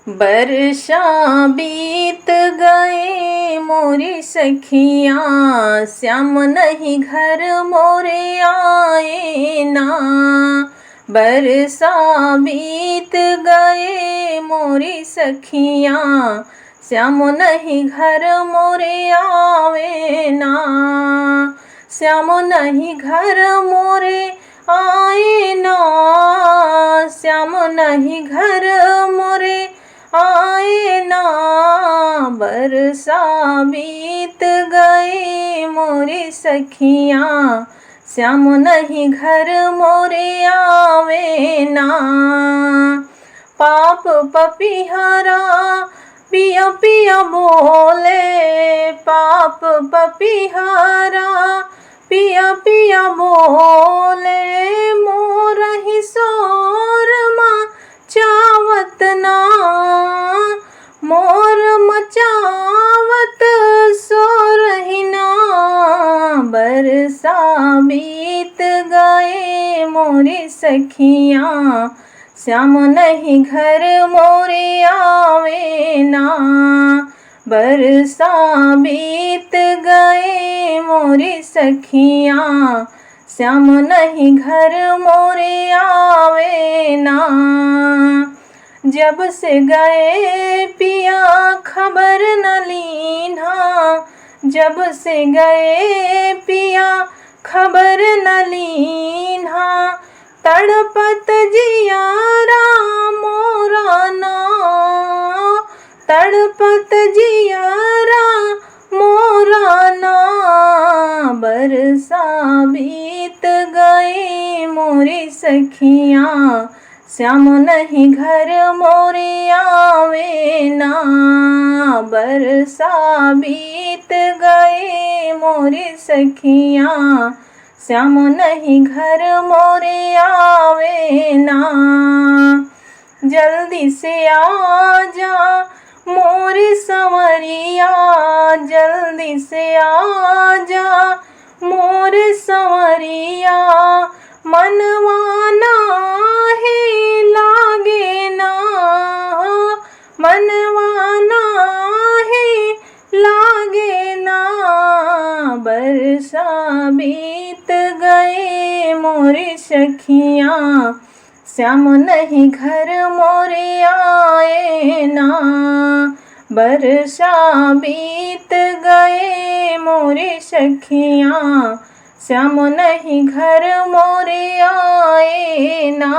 बरसा बीत गए मोरी सखियाँ, श्याम नहीं घर मोरे आए ना। बरसा बीत गए मोरी सखियाँ, श्याम नहीं घर मोरे आवे ना। श्याम नहीं घर मोरे आए ना, श्याम नहीं घर मोरे आए ना। बरसा बीत गए मोरी सखियाँ, श्याम नहीं घर मोरे आवे ना। पाप पपीहरा पिया पिया बोले, पाप पपीहरा पिया पिया बोले। मोर ही सोर मचावत ना, मोर मचावत सोर ही ना। बरसा बीत गए मोरी सखियाँ, श्याम नहीं घर मोरे आवे ना। बरसा बीत गए मोरी सखियाँ, श्याम नहीं घर मोरे आवे ना। जब से गए पिया खबर न लीन्हा, जब से गए पिया खबर न लीन्हा। तड़पत जियारा मोरा ना, तड़पत जियारा मोरा ना। बरसा बीत गए मोरी सखियाँ, श्याम नहीं घर मोरे आवे ना। बरसा बीत गए मोरी सखियाँ, श्याम नहीं घर मोरे आवे ना। जल्दी से आ जा मोरी संवरिया, जल्दी से आ जा मोरे संवरिया। मनवा नाहीं लागे ना, मनवा नाहीं लागे ना। बरसा बीत गए मोरी सखियाँ, श्याम नहीं घर मोरे आए ना। बरसा बीत गए मोरी सखियाँ, श्याम नहीं घर मोरे आए ना।